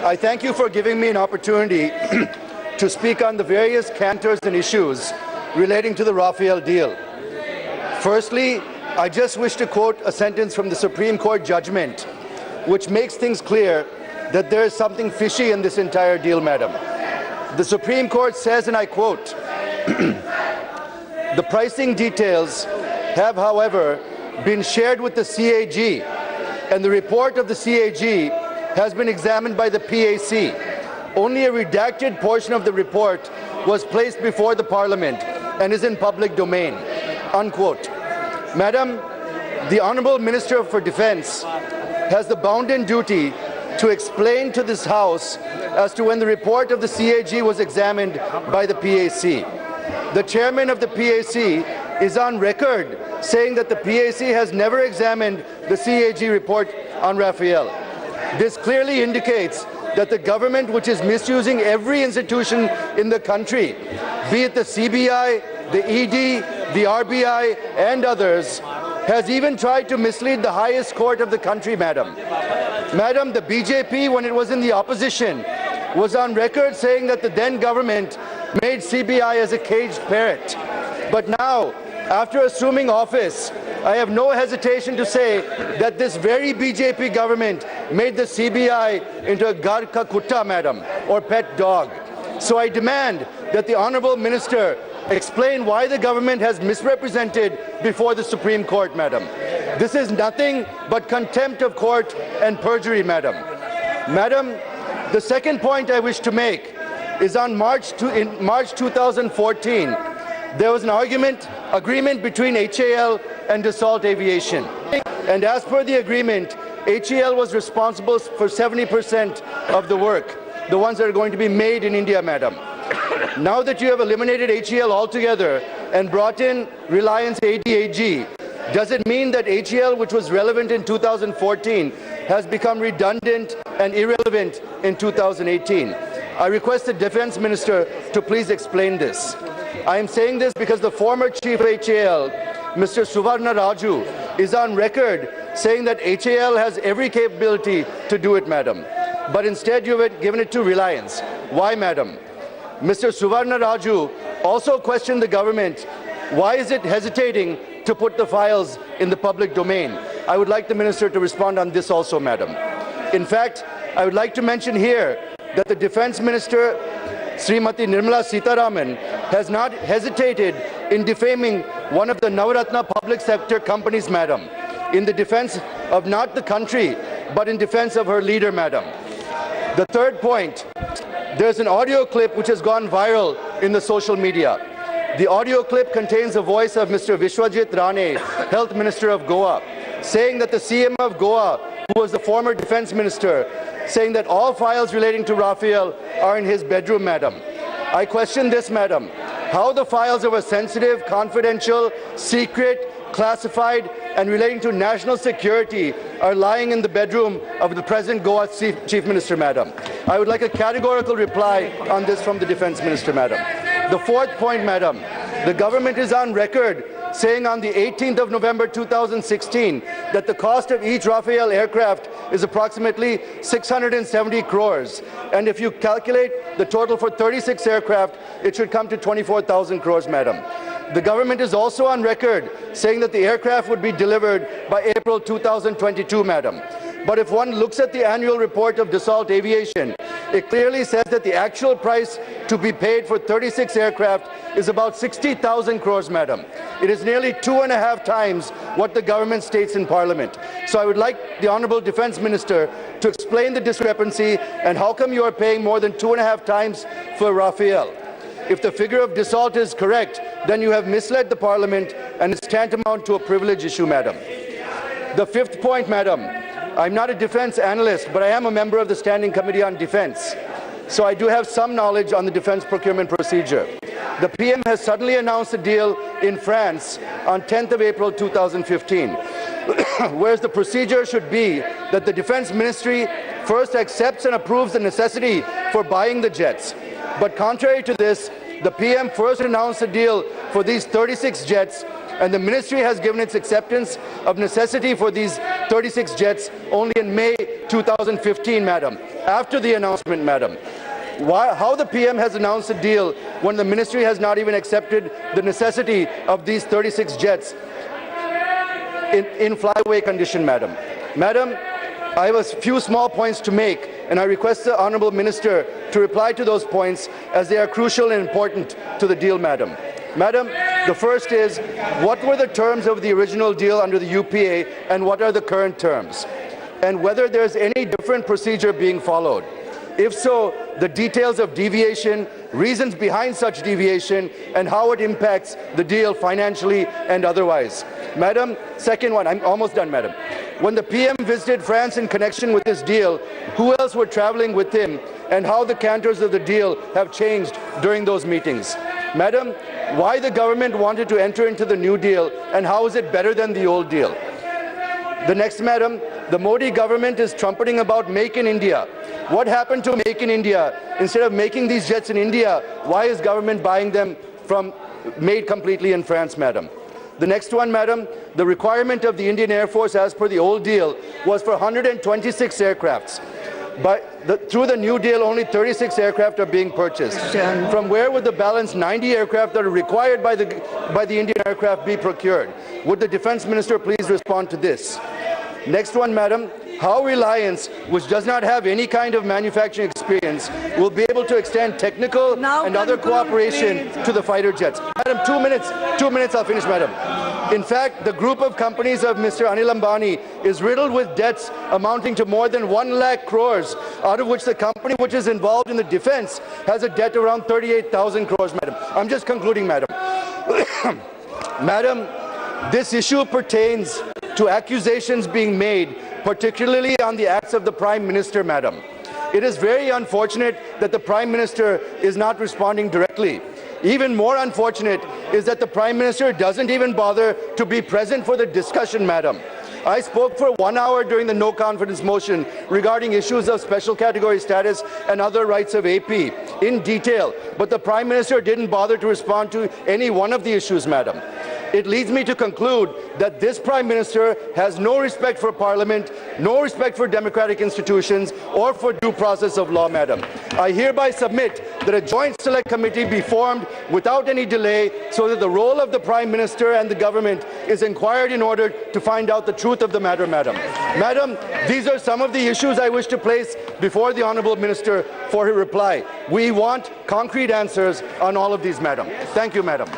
I thank you for giving me an opportunity to speak on the various canters and issues relating to the Rafale deal. Firstly, I just wish to quote a sentence from the Supreme Court judgment, which makes things clear that there is something fishy in this entire deal, madam. The Supreme Court says, and I quote, "The pricing details have, however, been shared with the CAG, and the report of the CAG has been examined by the PAC. Only a redacted portion of the report was placed before the Parliament and is in public domain." Unquote. Madam, the Honourable Minister for Defence has the bounden duty to explain to this House as to when the report of the CAG was examined by the PAC. The chairman of the PAC is on record saying that the PAC has never examined the CAG report on Rafale. This clearly indicates that the government, which is misusing every institution in the country, be it the CBI, the ED, the RBI, and others, has even tried to mislead the highest court of the country, madam. Madam, the BJP, when it was in the opposition, was on record saying that the then government made CBI as a caged parrot. But now, after assuming office, I have no hesitation to say that this very BJP government made the CBI into a gar ka kutta, madam, or pet dog. So I demand that the Honourable Minister explain why the government has misrepresented before the Supreme Court, madam. This is nothing but contempt of court and perjury, madam. Madam, the second point I wish to make is in March 2014, there was an agreement between HAL and Dassault Aviation. And as per the agreement, HAL was responsible for 70% of the work, the ones that are going to be made in India, madam. Now that you have eliminated HAL altogether and brought in Reliance ADAG, does it mean that HAL, which was relevant in 2014, has become redundant and irrelevant in 2018? I request the Defence Minister to please explain this. I am saying this because the former Chief of HAL, Mr. Suvarna Raju, is on record saying that HAL has every capability to do it, madam. But instead you have given it to Reliance. Why, madam? Mr. Suvarna Raju also questioned the government. Why is it hesitating to put the files in the public domain? I would like the Minister to respond on this also, madam. In fact, I would like to mention here that the Defence Minister, Srimati Nirmala Sitharaman, has not hesitated in defaming one of the Navaratna public sector companies, madam, in the defence of not the country, but in defence of her leader, madam. The third point, there's an audio clip which has gone viral in the social media. The audio clip contains the voice of Mr. Vishwajit Rane, Health Minister of Goa, saying that the CM of Goa, who was the former Defence Minister, saying that all files relating to Rafale are in his bedroom, madam. I question this, madam. How the files of a sensitive, confidential, secret, classified, and relating to national security are lying in the bedroom of the present Goa Chief Minister, madam. I would like a categorical reply on this from the Defence Minister, madam. The fourth point, madam, the government is on record saying on the 18th of November 2016 that the cost of each Rafale aircraft is approximately 670 crores. And if you calculate the total for 36 aircraft, it should come to 24,000 crores, madam. The government is also on record saying that the aircraft would be delivered by April 2022, madam. But if one looks at the annual report of Dassault Aviation, it clearly says that the actual price to be paid for 36 aircraft is about 60,000 crores, madam. It is nearly 2.5 times what the government states in Parliament. So I would like the Honourable Defence Minister to explain the discrepancy and how come you are paying more than 2.5 times for Rafale. If the figure of Dassault is correct, then you have misled the Parliament and it's tantamount to a privilege issue, madam. The fifth point, madam, I'm not a defence analyst, but I am a member of the Standing Committee on Defence. So I do have some knowledge on the defence procurement procedure. The PM has suddenly announced a deal in France on 10th of April 2015, whereas the procedure should be that the Defence Ministry first accepts and approves the necessity for buying the jets. But contrary to this, the PM first announced a deal for these 36 jets, and the Ministry has given its acceptance of necessity for these 36 jets only in May 2015, madam. after the announcement, madam. How the PM has announced a deal when the ministry has not even accepted the necessity of these 36 jets in flyaway condition, madam. Madam, I have a few small points to make, and I request the Honourable Minister to reply to those points as they are crucial and important to the deal, madam. Madam, the first is, what were the terms of the original deal under the UPA and what are the current terms? And whether there's any different procedure being followed. If so, the details of deviation, reasons behind such deviation, and how it impacts the deal financially and otherwise. Madam, second one, I'm almost done, madam. When the PM visited France in connection with this deal, who else were traveling with him and how the cantors of the deal have changed during those meetings? Madam, why the government wanted to enter into the new deal and how is it better than the old deal? The next, madam, the Modi government is trumpeting about Make in India. What happened to Make in India? Instead of making these jets in India, why is government buying them from made completely in France, madam? The next one, madam, the requirement of the Indian Air Force as per the old deal was for 126 aircrafts. But through the new deal, only 36 aircraft are being purchased. From where would the balance 90 aircraft that are required by the Indian aircraft be procured? Would the Defence Minister please respond to this? Next one, madam, how Reliance, which does not have any kind of manufacturing experience, will be able to extend technical and other cooperation to the fighter jets. Madam, 2 minutes, I'll finish, madam. In fact, the group of companies of Mr. Anil Ambani is riddled with debts amounting to more than 1 lakh crores, out of which the company which is involved in the defense has a debt around 38,000 crores, madam. I'm just concluding, madam. Madam, this issue pertains to accusations being made, particularly on the acts of the Prime Minister, madam. It is very unfortunate that the Prime Minister is not responding directly. Even more unfortunate is that the Prime Minister doesn't even bother to be present for the discussion, madam. I spoke for 1 hour during the no confidence motion regarding issues of special category status and other rights of AP in detail, but the Prime Minister didn't bother to respond to any one of the issues, madam. It leads me to conclude that this Prime Minister has no respect for Parliament, no respect for democratic institutions, or for due process of law, madam. I hereby submit that a joint select committee be formed without any delay so that the role of the Prime Minister and the government is inquired in order to find out the truth of the matter, madam. Madam, these are some of the issues I wish to place before the Honourable Minister for her reply. We want concrete answers on all of these, madam. Thank you, madam.